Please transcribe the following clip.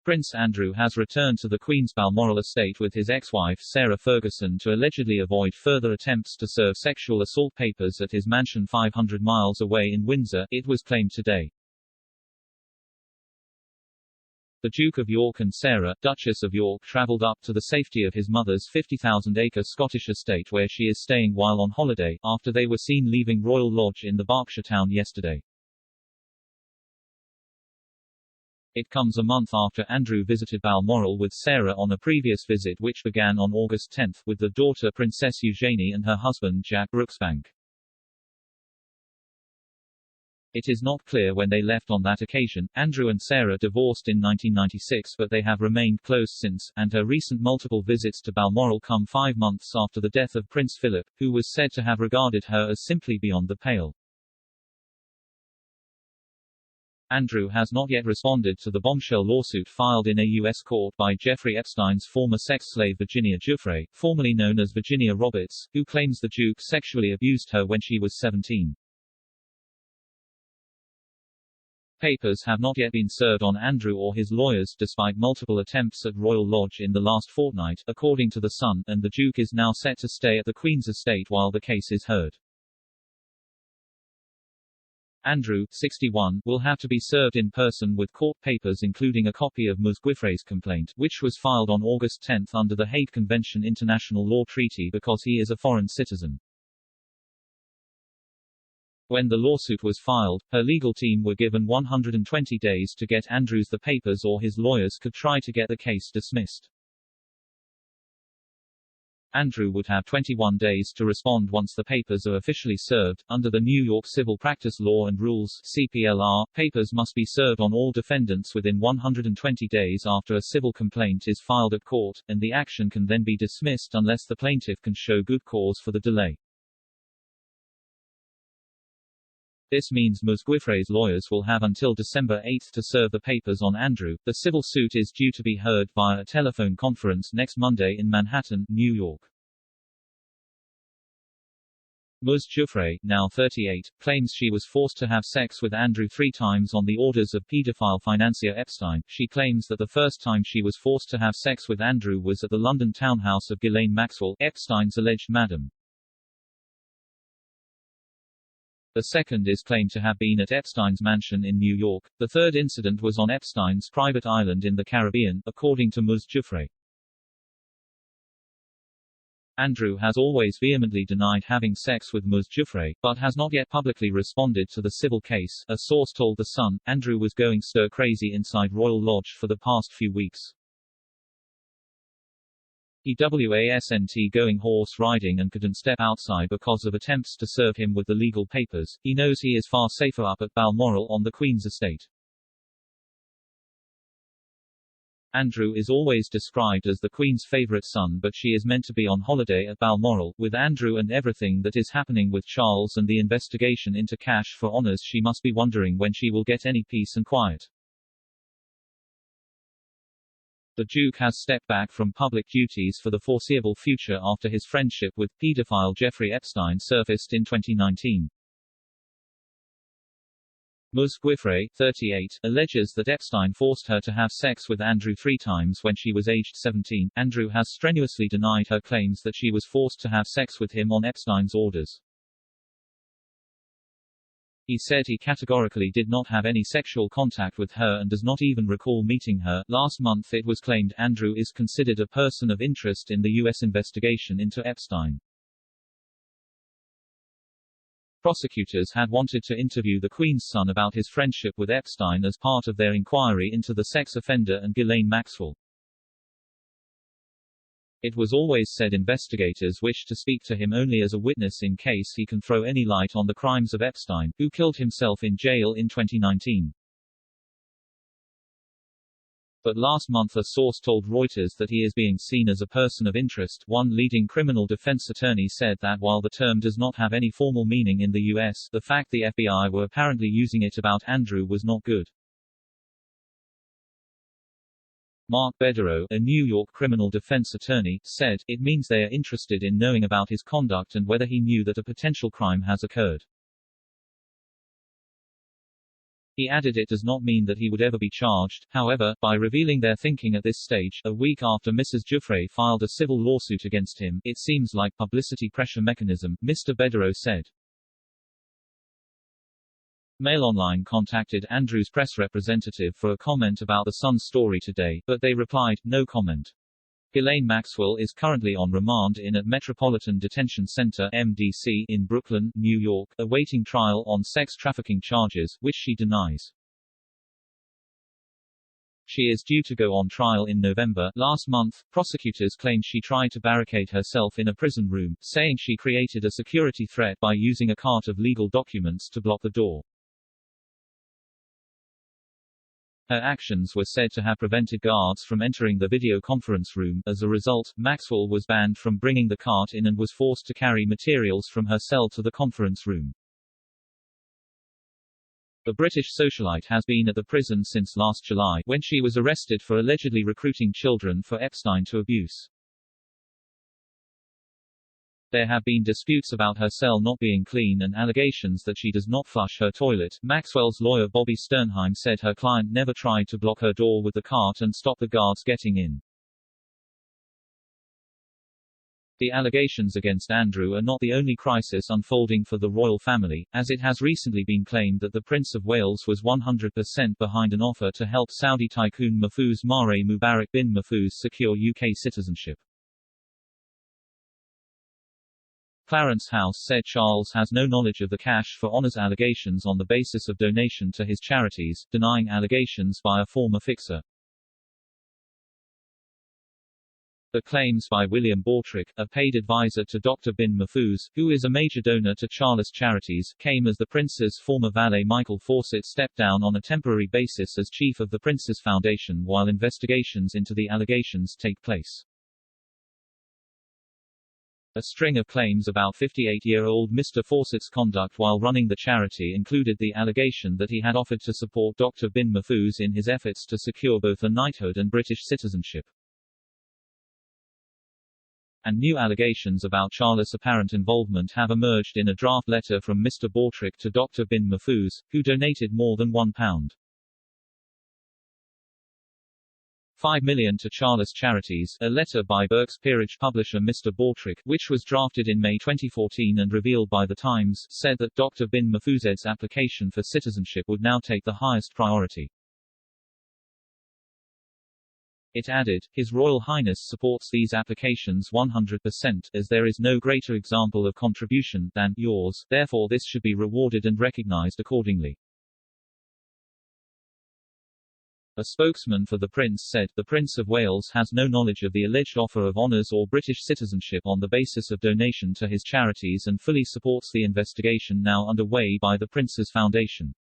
Prince Andrew has returned to the Queen's Balmoral estate with his ex-wife Sarah Ferguson to allegedly avoid further attempts to serve sexual assault papers at his mansion 500 miles away in Windsor, it was claimed today. The Duke of York and Sarah, Duchess of York, travelled up to the safety of his mother's 50,000-acre Scottish estate where she is staying while on holiday, after they were seen leaving Royal Lodge in the Berkshire town yesterday. It comes a month after Andrew visited Balmoral with Sarah on a previous visit which began on August 10, with the daughter Princess Eugenie and her husband Jack Brooksbank.It is not clear when they left on that occasion. Andrew and Sarah divorced in 1996 but they have remained close since, and her recent multiple visits to Balmoral come 5 months after the death of Prince Philip, who was said to have regarded her as simply beyond the pale. Andrew has not yet responded to the bombshell lawsuit filed in a U.S. court by Jeffrey Epstein's former sex slave Virginia Giuffre, formerly known as Virginia Roberts, who claims the Duke sexually abused her when she was 17. Papers have not yet been served on Andrew or his lawyers despite multiple attempts at Royal Lodge in the last fortnight, according to The Sun, and the Duke is now set to stay at the Queen's estate while the case is heard. Andrew, 61, will have to be served in person with court papers including a copy of Ms Guiffre's complaint, which was filed on August 10 under the Hague Convention international law treaty because he is a foreign citizen. When the lawsuit was filed, her legal team were given 120 days to get Andrew's the papers or his lawyers could try to get the case dismissed. Andrew would have 21 days to respond once the papers are officially served. Under the New York Civil Practice Law and Rules (CPLR), papers must be served on all defendants within 120 days after a civil complaint is filed at court, and the action can then be dismissed unless the plaintiff can show good cause for the delay. This means Ms Guiffre's lawyers will have until December 8 to serve the papers on Andrew. The civil suit is due to be heard via a telephone conference next Monday in Manhattan, New York. Ms Giuffre, now 38, claims she was forced to have sex with Andrew 3 times on the orders of paedophile financier Epstein. She claims that the first time she was forced to have sex with Andrew was at the London townhouse of Ghislaine Maxwell, Epstein's alleged madam. The second is claimed to have been at Epstein's mansion in New York. The third incident was on Epstein's private island in the Caribbean, according to Ms Giuffre. Andrew has always vehemently denied having sex with Ms Giuffre, but has not yet publicly responded to the civil case. A source told The Sun, Andrew was going stir-crazy inside Royal Lodge for the past few weeks. He wasn't going horse riding and couldn't step outside because of attempts to serve him with the legal papers. He knows he is far safer up at Balmoral on the Queen's estate. Andrew is always described as the Queen's favourite son, but she is meant to be on holiday at Balmoral. With Andrew and everything that is happening with Charles and the investigation into cash for honours, she must be wondering when she will get any peace and quiet. The Duke has stepped back from public duties for the foreseeable future after his friendship with paedophile Jeffrey Epstein surfaced in 2019. Ms Guiffre, 38, alleges that Epstein forced her to have sex with Andrew 3 times when she was aged 17. Andrew has strenuously denied her claims that she was forced to have sex with him on Epstein's orders. He said he categorically did not have any sexual contact with her and does not even recall meeting her. Last month it was claimed Andrew is considered a person of interest in the U.S. investigation into Epstein. Prosecutors had wanted to interview the Queen's son about his friendship with Epstein as part of their inquiry into the sex offender and Ghislaine Maxwell. It was always said investigators wished to speak to him only as a witness in case he can throw any light on the crimes of Epstein, who killed himself in jail in 2019. But last month a source told Reuters that he is being seen as a person of interest. One leading criminal defense attorney said that while the term does not have any formal meaning in the U.S., the fact the FBI were apparently using it about Andrew was not good. Mark Bedero, a New York criminal defense attorney, said, "It means they are interested in knowing about his conduct and whether he knew that a potential crime has occurred." He added it does not mean that he would ever be charged, however, by revealing their thinking at this stage, a week after Mrs Giuffre filed a civil lawsuit against him. It seems like publicity pressure mechanism, Mr Bedero said. Mail Online contacted Andrew's press representative for a comment about the Sun's story today, but they replied, no comment. Ghislaine Maxwell is currently on remand in at Metropolitan Detention Center (MDC) in Brooklyn, New York, awaiting trial on sex trafficking charges, which she denies. She is due to go on trial in November. Last month, prosecutors claimed she tried to barricade herself in a prison room, saying she created a security threat by using a cart of legal documents to block the door. Her actions were said to have prevented guards from entering the video conference room. As a result, Maxwell was banned from bringing the cart in and was forced to carry materials from her cell to the conference room. The British socialite has been at the prison since last July, when she was arrested for allegedly recruiting children for Epstein to abuse. There have been disputes about her cell not being clean and allegations that she does not flush her toilet. Maxwell's lawyer Bobby Sternheim said her client never tried to block her door with the cart and stop the guards getting in. The allegations against Andrew are not the only crisis unfolding for the royal family, as it has recently been claimed that the Prince of Wales was 100% behind an offer to help Saudi tycoon Mahfouz Mare Mubarak bin Mahfouz secure UK citizenship. Clarence House said Charles has no knowledge of the cash for honours allegations on the basis of donation to his charities, denying allegations by a former fixer. The claims by William Bortrick, a paid advisor to Dr. bin Mahfouz, who is a major donor to Charles charities, came as the Prince's former valet Michael Fawcett stepped down on a temporary basis as chief of the Prince's Foundation while investigations into the allegations take place. A string of claims about 58-year-old Mr. Fawcett's conduct while running the charity included the allegation that he had offered to support Dr. bin Mahfouz in his efforts to secure both a knighthood and British citizenship. And new allegations about Charles' apparent involvement have emerged in a draft letter from Mr. Bortrick to Dr. bin Mahfouz, who donated more than £1.5 million to Charles charities, a letter by Berks peerage publisher Mr. Bortrick, which was drafted in May 2014 and revealed by The Times, said that Dr. bin Mahfouz's application for citizenship would now take the highest priority. It added, His Royal Highness supports these applications 100%, as there is no greater example of contribution than yours, therefore this should be rewarded and recognized accordingly. A spokesman for the Prince said, the Prince of Wales has no knowledge of the alleged offer of honours or British citizenship on the basis of donation to his charities and fully supports the investigation now underway by the Prince's Foundation.